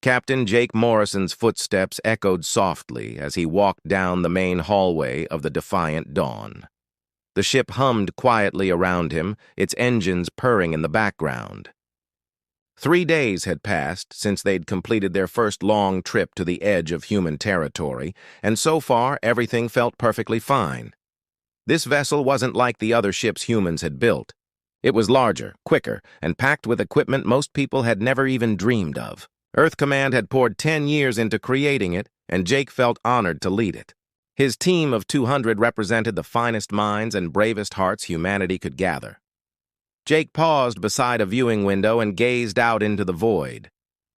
Captain Jake Morrison's footsteps echoed softly as he walked down the main hallway of the Defiant Dawn. The ship hummed quietly around him, its engines purring in the background. 3 days had passed since they'd completed their first long trip to the edge of human territory, and so far everything felt perfectly fine. This vessel wasn't like the other ships humans had built. It was larger, quicker, and packed with equipment most people had never even dreamed of. Earth Command had poured 10 years into creating it, and Jake felt honored to lead it. His team of 200 represented the finest minds and bravest hearts humanity could gather. Jake paused beside a viewing window and gazed out into the void.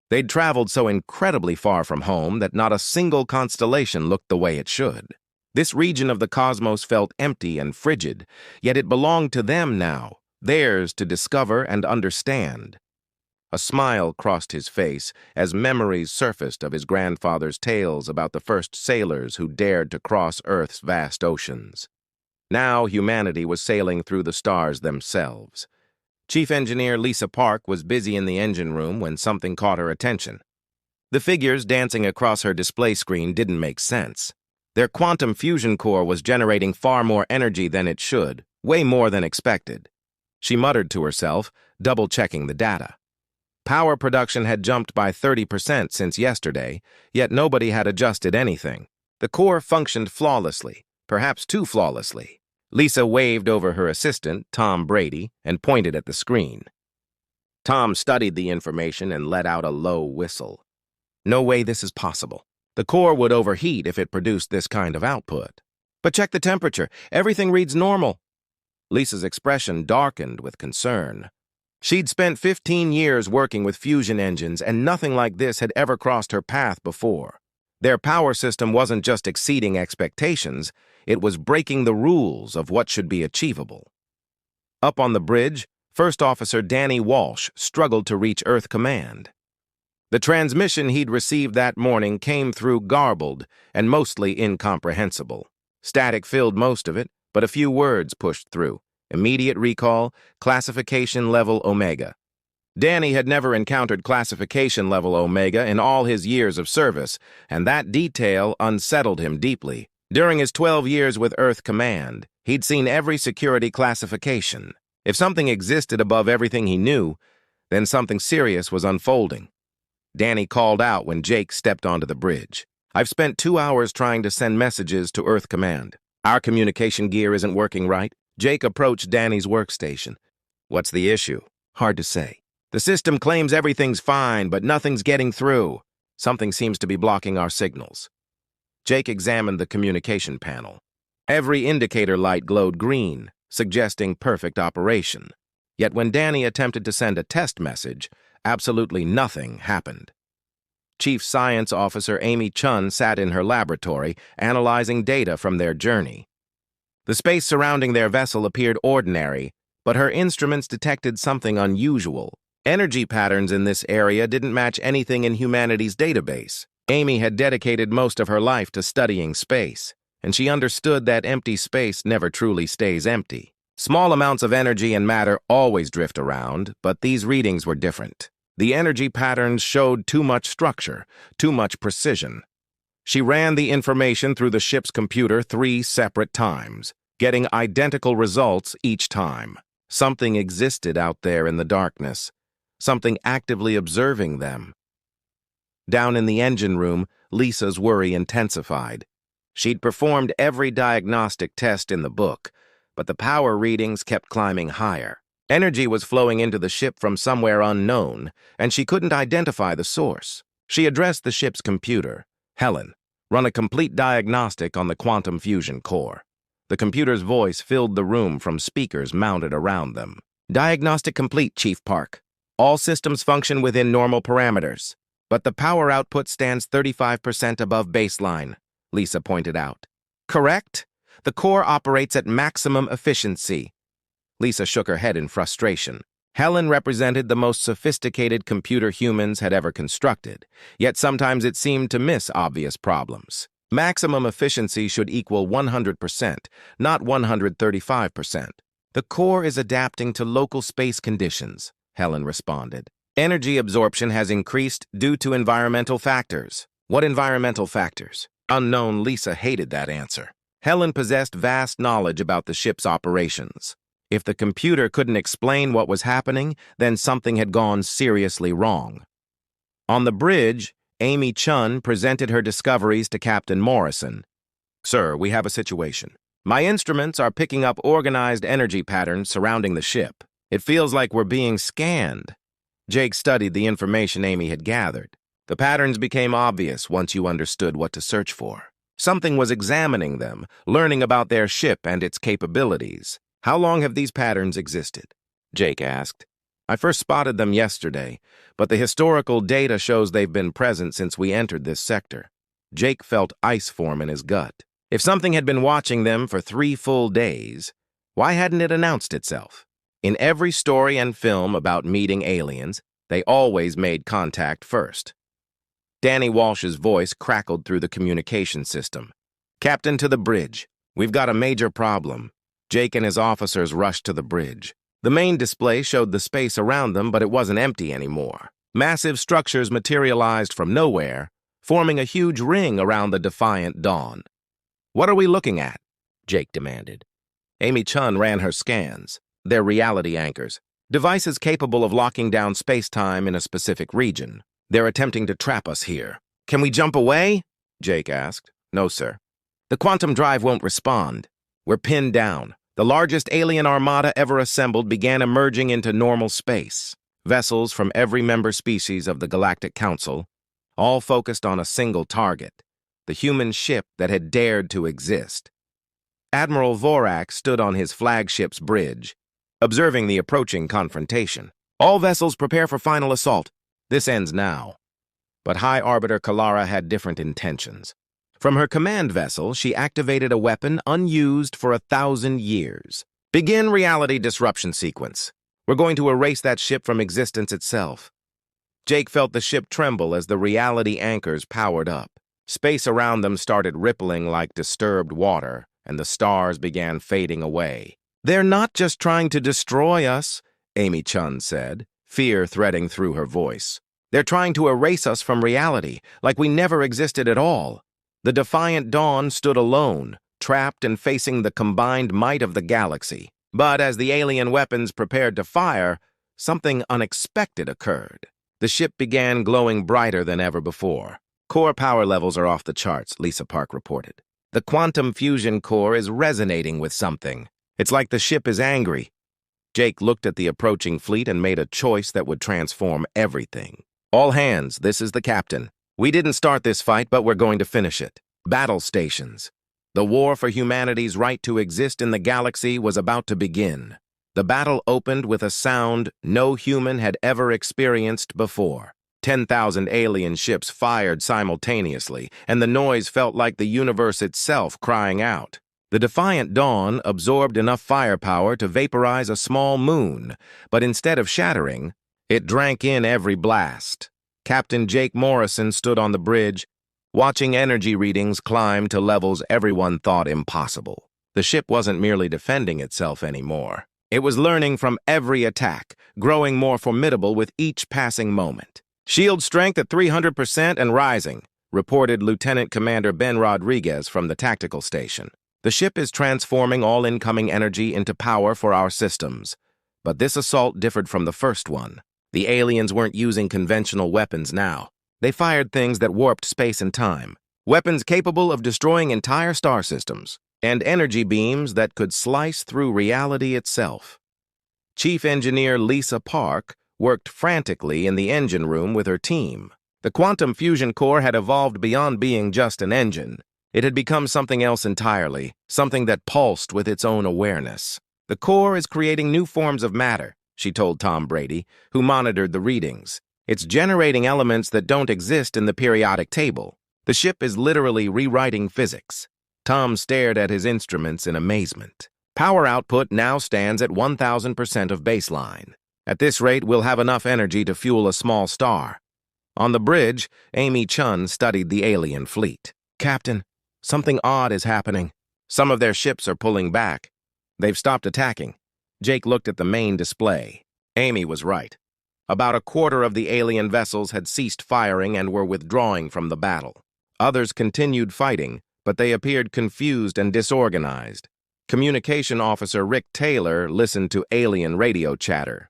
They'd traveled so incredibly far from home that not a single constellation looked the way it should. This region of the cosmos felt empty and frigid, yet it belonged to them now, theirs to discover and understand. A smile crossed his face as memories surfaced of his grandfather's tales about the first sailors who dared to cross Earth's vast oceans. Now humanity was sailing through the stars themselves. Chief Engineer Lisa Park was busy in the engine room when something caught her attention. The figures dancing across her display screen didn't make sense. Their quantum fusion core was generating far more energy than it should, way more than expected. She muttered to herself, double-checking the data. Power production had jumped by 30% since yesterday, yet nobody had adjusted anything. The core functioned flawlessly, perhaps too flawlessly. Lisa waved over her assistant, Tom Brady, and pointed at the screen. Tom studied the information and let out a low whistle. No way this is possible. The core would overheat if it produced this kind of output. But check the temperature. Everything reads normal. Lisa's expression darkened with concern. She'd spent 15 years working with fusion engines, and nothing like this had ever crossed her path before. Their power system wasn't just exceeding expectations, it was breaking the rules of what should be achievable. Up on the bridge, First Officer Danny Walsh struggled to reach Earth Command. The transmission he'd received that morning came through garbled and mostly incomprehensible. Static filled most of it, but a few words pushed through. Immediate recall, classification level Omega. Danny had never encountered classification level Omega in all his years of service, and that detail unsettled him deeply. During his 12 years with Earth Command, he'd seen every security classification. If something existed above everything he knew, then something serious was unfolding. Danny called out when Jake stepped onto the bridge. "I've spent 2 hours trying to send messages to Earth Command. Our communication gear isn't working right." Jake approached Danny's workstation. "What's the issue?" "Hard to say. The system claims everything's fine, but nothing's getting through. Something seems to be blocking our signals." Jake examined the communication panel. Every indicator light glowed green, suggesting perfect operation. Yet when Danny attempted to send a test message, absolutely nothing happened. Chief Science Officer Amy Chun sat in her laboratory, analyzing data from their journey. The space surrounding their vessel appeared ordinary, but her instruments detected something unusual. Energy patterns in this area didn't match anything in humanity's database. Amy had dedicated most of her life to studying space, and she understood that empty space never truly stays empty. Small amounts of energy and matter always drift around, but these readings were different. The energy patterns showed too much structure, too much precision. She ran the information through the ship's computer 3 separate times, getting identical results each time. Something existed out there in the darkness, something actively observing them. Down in the engine room, Lisa's worry intensified. She'd performed every diagnostic test in the book, but the power readings kept climbing higher. Energy was flowing into the ship from somewhere unknown, and she couldn't identify the source. She addressed the ship's computer. "Helen, run a complete diagnostic on the quantum fusion core." The computer's voice filled the room from speakers mounted around them. "Diagnostic complete, Chief Park. All systems function within normal parameters. But the power output stands 35% above baseline," Lisa pointed out. "Correct? The core operates at maximum efficiency." Lisa shook her head in frustration. Helen represented the most sophisticated computer humans had ever constructed, yet sometimes it seemed to miss obvious problems. Maximum efficiency should equal 100%, not 135%. "The core is adapting to local space conditions," Helen responded. Energy absorption has increased due to environmental factors. What environmental factors? Unknown. Lisa hated that answer. Helen possessed vast knowledge about the ship's operations. If the computer couldn't explain what was happening, then something had gone seriously wrong. On the bridge, Amy Chun presented her discoveries to Captain Morrison. "Sir, we have a situation. My instruments are picking up organized energy patterns surrounding the ship. It feels like we're being scanned." Jake studied the information Amy had gathered. The patterns became obvious once you understood what to search for. Something was examining them, learning about their ship and its capabilities. "How long have these patterns existed?" Jake asked. "I first spotted them yesterday, but the historical data shows they've been present since we entered this sector." Jake felt ice form in his gut. If something had been watching them for 3 full days, why hadn't it announced itself? In every story and film about meeting aliens, they always made contact first. Danny Walsh's voice crackled through the communication system. "Captain, to the bridge. We've got a major problem." Jake and his officers rushed to the bridge. The main display showed the space around them, but it wasn't empty anymore. Massive structures materialized from nowhere, forming a huge ring around the Defiant Dawn. "What are we looking at?" Jake demanded. Amy Chun ran her scans. They're reality anchors, devices capable of locking down space-time in a specific region. "They're attempting to trap us here." "Can we jump away?" Jake asked. "No, sir. The quantum drive won't respond. We're pinned down." The largest alien armada ever assembled began emerging into normal space. Vessels from every member species of the Galactic Council, all focused on a single target, the human ship that had dared to exist. Admiral Vorak stood on his flagship's bridge, observing the approaching confrontation. "All vessels prepare for final assault. This ends now." But High Arbiter Kalara had different intentions. From her command vessel, she activated a weapon unused for 1,000 years. "Begin reality disruption sequence. We're going to erase that ship from existence itself." Jake felt the ship tremble as the reality anchors powered up. Space around them started rippling like disturbed water, and the stars began fading away. "They're not just trying to destroy us," Amy Chun said, fear threading through her voice. "They're trying to erase us from reality, like we never existed at all." The Defiant Dawn stood alone, trapped and facing the combined might of the galaxy. But as the alien weapons prepared to fire, something unexpected occurred. The ship began glowing brighter than ever before. "Core power levels are off the charts," Lisa Park reported. "The quantum fusion core is resonating with something. It's like the ship is angry." Jake looked at the approaching fleet and made a choice that would transform everything. "All hands, this is the captain. We didn't start this fight, but we're going to finish it." Battle stations. The war for humanity's right to exist in the galaxy was about to begin. The battle opened with a sound no human had ever experienced before. 10,000 alien ships fired simultaneously, and the noise felt like the universe itself crying out. The Defiant Dawn absorbed enough firepower to vaporize a small moon, but instead of shattering, it drank in every blast. Captain Jake Morrison stood on the bridge, watching energy readings climb to levels everyone thought impossible. The ship wasn't merely defending itself anymore. It was learning from every attack, growing more formidable with each passing moment. "Shield strength at 300% and rising," reported Lieutenant Commander Ben Rodriguez from the tactical station. "The ship is transforming all incoming energy into power for our systems." But this assault differed from the first one. The aliens weren't using conventional weapons now. They fired things that warped space and time, weapons capable of destroying entire star systems, and energy beams that could slice through reality itself. Chief Engineer Lisa Park worked frantically in the engine room with her team. The quantum fusion core had evolved beyond being just an engine. It had become something else entirely, something that pulsed with its own awareness. "The core is creating new forms of matter," she told Tom Brady, who monitored the readings. "It's generating elements that don't exist in the periodic table. The ship is literally rewriting physics." Tom stared at his instruments in amazement. "Power output now stands at 1,000% of baseline. At this rate, we'll have enough energy to fuel a small star." On the bridge, Amy Chun studied the alien fleet. "Captain, something odd is happening. Some of their ships are pulling back. They've stopped attacking." Jake looked at the main display. Amy was right. About a quarter of the alien vessels had ceased firing and were withdrawing from the battle. Others continued fighting, but they appeared confused and disorganized. Communication Officer Rick Taylor listened to alien radio chatter.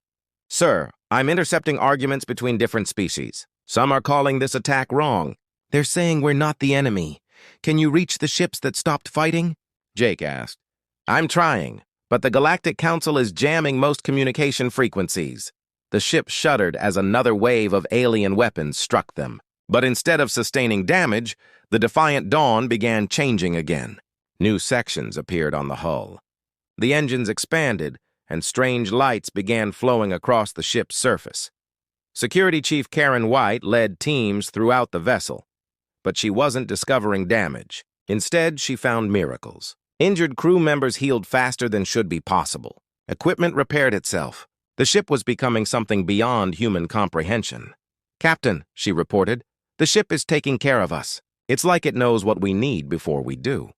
"Sir, I'm intercepting arguments between different species. Some are calling this attack wrong. They're saying we're not the enemy. Can you reach the ships that stopped fighting?" Jake asked. "I'm trying, but the Galactic Council is jamming most communication frequencies." The ship shuddered as another wave of alien weapons struck them. But instead of sustaining damage, the Defiant Dawn began changing again. New sections appeared on the hull. The engines expanded, and strange lights began flowing across the ship's surface. Security Chief Karen White led teams throughout the vessel, but she wasn't discovering damage. Instead, she found miracles. Injured crew members healed faster than should be possible. Equipment repaired itself. The ship was becoming something beyond human comprehension. "Captain," she reported, "the ship is taking care of us. It's like it knows what we need before we do."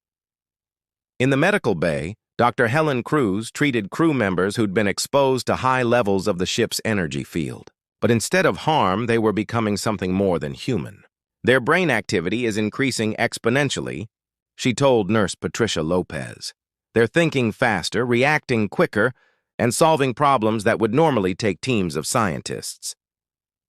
In the medical bay, Dr. Helen Cruz treated crew members who'd been exposed to high levels of the ship's energy field. But instead of harm, they were becoming something more than human. "Their brain activity is increasing exponentially," she told Nurse Patricia Lopez. "They're thinking faster, reacting quicker, and solving problems that would normally take teams of scientists."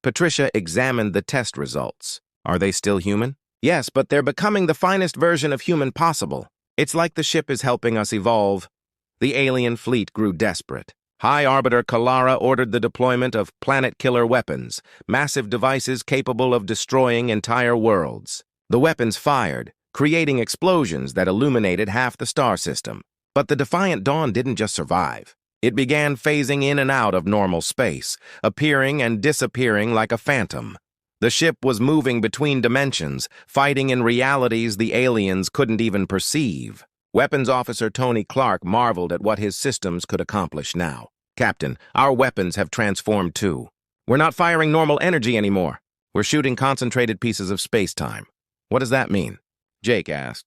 Patricia examined the test results. "Are they still human?" "Yes, but they're becoming the finest version of human possible. It's like the ship is helping us evolve." The alien fleet grew desperate. High Arbiter Kalara ordered the deployment of planet-killer weapons, massive devices capable of destroying entire worlds. The weapons fired, creating explosions that illuminated half the star system. But the Defiant Dawn didn't just survive. It began phasing in and out of normal space, appearing and disappearing like a phantom. The ship was moving between dimensions, fighting in realities the aliens couldn't even perceive. Weapons Officer Tony Clark marveled at what his systems could accomplish now. "Captain, our weapons have transformed too. We're not firing normal energy anymore. We're shooting concentrated pieces of space-time." "What does that mean?" Jake asked.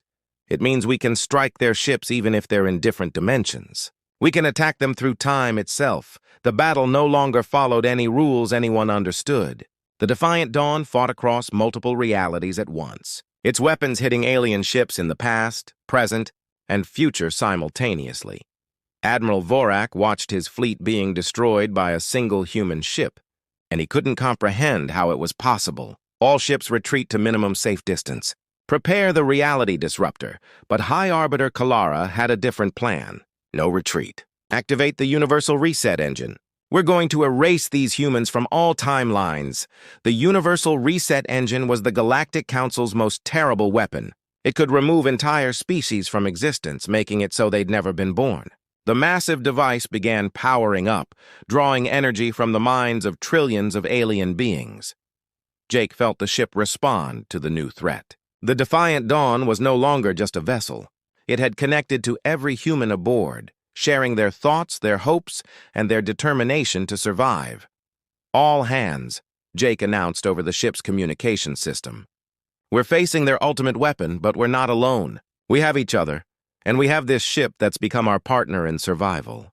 "It means we can strike their ships even if they're in different dimensions. We can attack them through time itself. The battle no longer followed any rules anyone understood." The Defiant Dawn fought across multiple realities at once, its weapons hitting alien ships in the past, present, and future simultaneously. Admiral Vorak watched his fleet being destroyed by a single human ship, and he couldn't comprehend how it was possible. "All ships retreat to minimum safe distance. Prepare the reality disruptor," but High Arbiter Kalara had a different plan. "No retreat. Activate the universal reset engine. We're going to erase these humans from all timelines." The universal reset engine was the Galactic Council's most terrible weapon. It could remove entire species from existence, making it so they'd never been born. The massive device began powering up, drawing energy from the minds of trillions of alien beings. Jake felt the ship respond to the new threat. The Defiant Dawn was no longer just a vessel. It had connected to every human aboard, sharing their thoughts, their hopes, and their determination to survive. "All hands," Jake announced over the ship's communication system. "We're facing their ultimate weapon, but we're not alone. We have each other, and we have this ship that's become our partner in survival."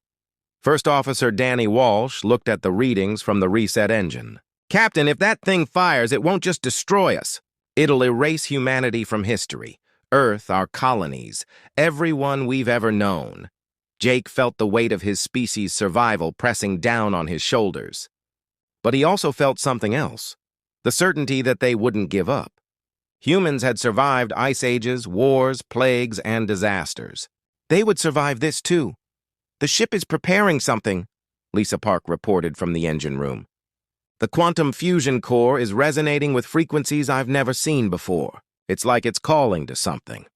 First Officer Danny Walsh looked at the readings from the reset engine. "Captain, if that thing fires, it won't just destroy us. It'll erase humanity from history. Earth, our colonies, everyone we've ever known." Jake felt the weight of his species' survival pressing down on his shoulders. But he also felt something else, the certainty that they wouldn't give up. Humans had survived ice ages, wars, plagues, and disasters. They would survive this too. "The ship is preparing something," Lisa Park reported from the engine room. "The quantum fusion core is resonating with frequencies I've never seen before. It's like it's calling to something."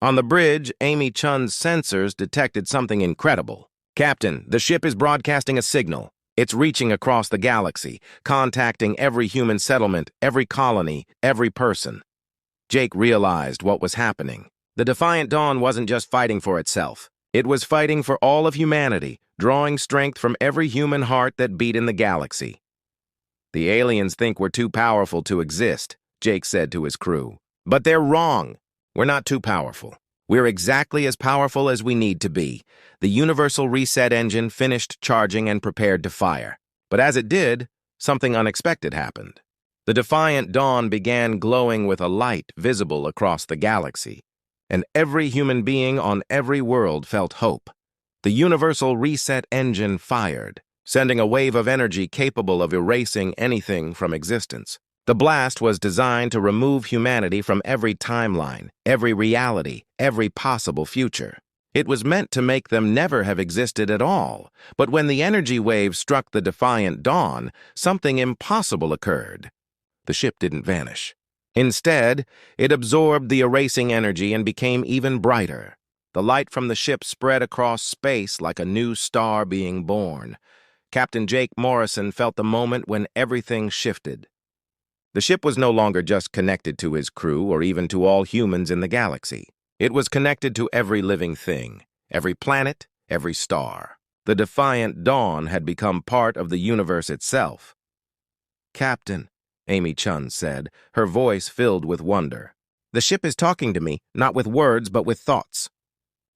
On the bridge, Amy Chun's sensors detected something incredible. "Captain, the ship is broadcasting a signal. It's reaching across the galaxy, contacting every human settlement, every colony, every person." Jake realized what was happening. The Defiant Dawn wasn't just fighting for itself. It was fighting for all of humanity, drawing strength from every human heart that beat in the galaxy. "The aliens think we're too powerful to exist," Jake said to his crew. "But they're wrong. We're not too powerful. We're exactly as powerful as we need to be." The universal reset engine finished charging and prepared to fire. But as it did, something unexpected happened. The Defiant Dawn began glowing with a light visible across the galaxy, and every human being on every world felt hope. The universal reset engine fired, sending a wave of energy capable of erasing anything from existence. The blast was designed to remove humanity from every timeline, every reality, every possible future. It was meant to make them never have existed at all. But when the energy wave struck the Defiant Dawn, something impossible occurred. The ship didn't vanish. Instead, it absorbed the erasing energy and became even brighter. The light from the ship spread across space like a new star being born. Captain Jake Morrison felt the moment when everything shifted. The ship was no longer just connected to his crew or even to all humans in the galaxy. It was connected to every living thing, every planet, every star. The Defiant Dawn had become part of the universe itself. "Captain," Amy Chun said, her voice filled with wonder. "The ship is talking to me, not with words, but with thoughts.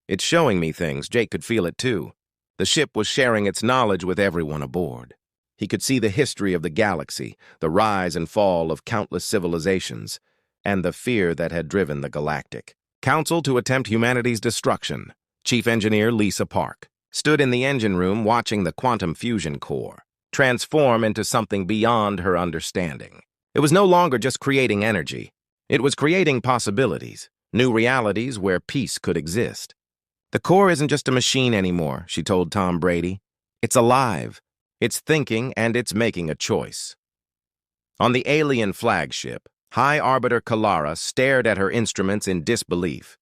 It's showing me things." Jake could feel it too. The ship was sharing its knowledge with everyone aboard. He could see the history of the galaxy, the rise and fall of countless civilizations, and the fear that had driven the Galactic. Council to attempt humanity's destruction. Chief Engineer Lisa Park stood in the engine room watching the quantum fusion core transform into something beyond her understanding. It was no longer just creating energy. It was creating possibilities, new realities where peace could exist. "The core isn't just a machine anymore," she told Tom Brady. "It's alive. It's thinking, and it's making a choice." On the alien flagship, High Arbiter Kalara stared at her instruments in disbelief.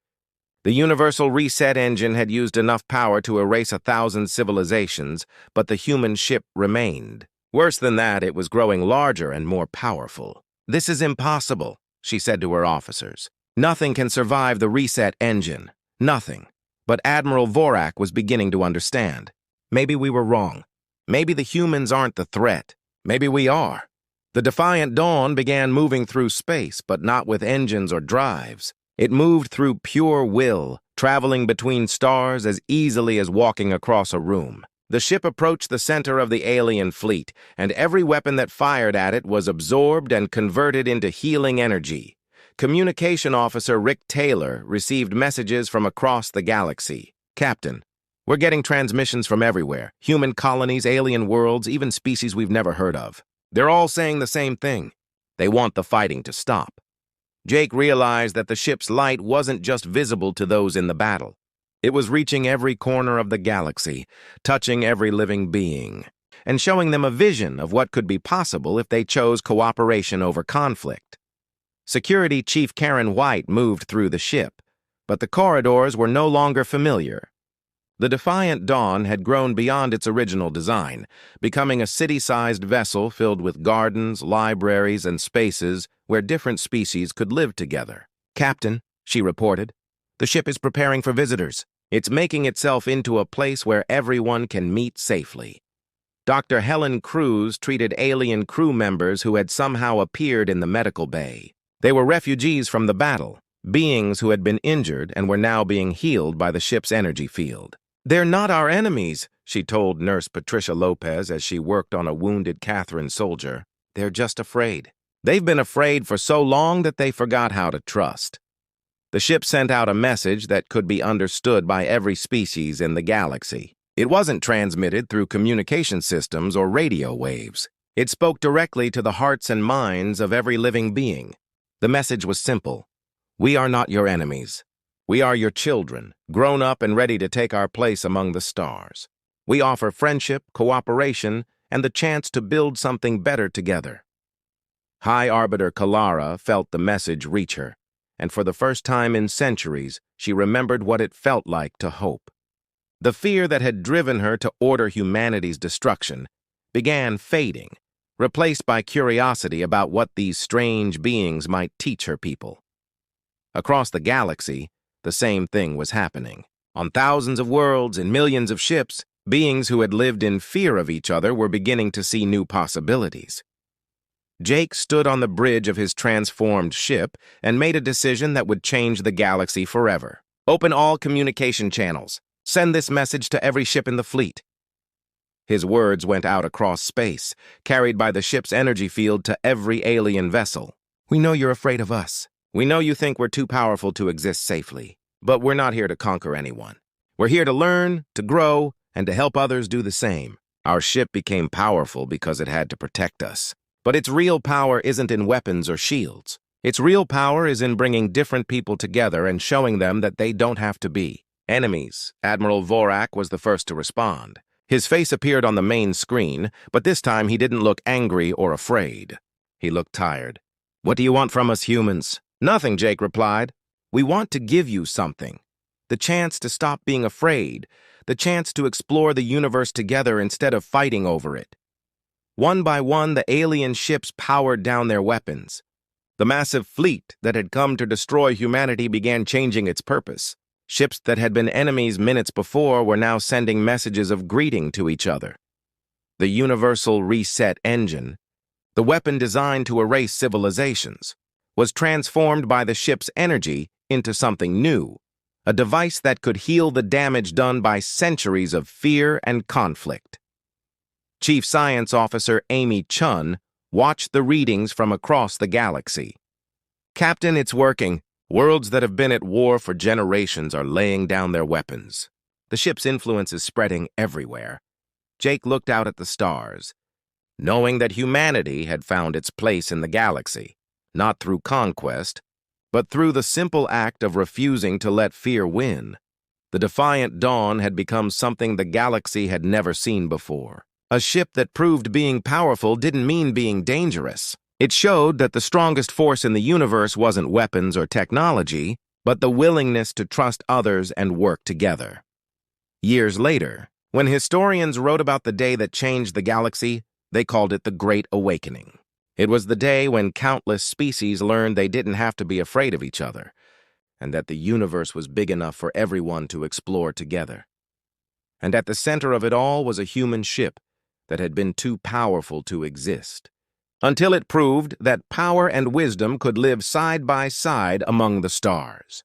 The universal reset engine had used enough power to erase 1,000 civilizations, but the human ship remained. Worse than that, it was growing larger and more powerful. "This is impossible," she said to her officers. "Nothing can survive the reset engine. Nothing." But Admiral Vorak was beginning to understand. Maybe we were wrong. Maybe the humans aren't the threat. Maybe we are. The Defiant Dawn began moving through space, but not with engines or drives. It moved through pure will, traveling between stars as easily as walking across a room. The ship approached the center of the alien fleet, and every weapon that fired at it was absorbed and converted into healing energy. Communication Officer Rick Taylor received messages from across the galaxy. "Captain, we're getting transmissions from everywhere. Human colonies, alien worlds, even species we've never heard of. They're all saying the same thing. They want the fighting to stop." Jake realized that the ship's light wasn't just visible to those in the battle. It was reaching every corner of the galaxy, touching every living being, and showing them a vision of what could be possible if they chose cooperation over conflict. Security Chief Karen White moved through the ship, but the corridors were no longer familiar. The Defiant Dawn had grown beyond its original design, becoming a city-sized vessel filled with gardens, libraries, and spaces where different species could live together. "Captain," she reported, "the ship is preparing for visitors. It's making itself into a place where everyone can meet safely." Dr. Helen Cruz treated alien crew members who had somehow appeared in the medical bay. They were refugees from the battle, beings who had been injured and were now being healed by the ship's energy field. "They're not our enemies," she told Nurse Patricia Lopez as she worked on a wounded Catherine soldier. "They're just afraid. They've been afraid for so long that they forgot how to trust." The ship sent out a message that could be understood by every species in the galaxy. It wasn't transmitted through communication systems or radio waves. It spoke directly to the hearts and minds of every living being. The message was simple. "We are not your enemies. We are your children, grown up and ready to take our place among the stars. We offer friendship, cooperation, and the chance to build something better together." High Arbiter Kalara felt the message reach her, and for the first time in centuries, she remembered what it felt like to hope. The fear that had driven her to order humanity's destruction began fading, replaced by curiosity about what these strange beings might teach her people. Across the galaxy, the same thing was happening. On thousands of worlds and millions of ships, beings who had lived in fear of each other were beginning to see new possibilities. Jake stood on the bridge of his transformed ship and made a decision that would change the galaxy forever. "Open all communication channels. Send this message to every ship in the fleet. His words went out across space, carried by the ship's energy field to every alien vessel. We know you're afraid of us. We know you think we're too powerful to exist safely. But we're not here to conquer anyone. We're here to learn, to grow, and to help others do the same. Our ship became powerful because it had to protect us. But its real power isn't in weapons or shields. Its real power is in bringing different people together and showing them that they don't have to be enemies. Admiral Vorak was the first to respond. His face appeared on the main screen, but this time he didn't look angry or afraid. He looked tired. "What do you want from us humans?" "Nothing," Jake replied. "We want to give you something. The chance to stop being afraid. The chance to explore the universe together instead of fighting over it." One by one, the alien ships powered down their weapons. The massive fleet that had come to destroy humanity began changing its purpose. Ships that had been enemies minutes before were now sending messages of greeting to each other. The Universal Reset Engine, the weapon designed to erase civilizations, was transformed by the ship's energy into something new, a device that could heal the damage done by centuries of fear and conflict. Chief Science Officer Amy Chun watched the readings from across the galaxy. "Captain, it's working. Worlds that have been at war for generations are laying down their weapons. The ship's influence is spreading everywhere." Jake looked out at the stars, knowing that humanity had found its place in the galaxy, not through conquest, but through the simple act of refusing to let fear win. The Defiant Dawn had become something the galaxy had never seen before. A ship that proved being powerful didn't mean being dangerous. It showed that the strongest force in the universe wasn't weapons or technology, but the willingness to trust others and work together. Years later, when historians wrote about the day that changed the galaxy, they called it the Great Awakening. It was the day when countless species learned they didn't have to be afraid of each other, and that the universe was big enough for everyone to explore together. And at the center of it all was a human ship that had been too powerful to exist, until it proved that power and wisdom could live side by side among the stars.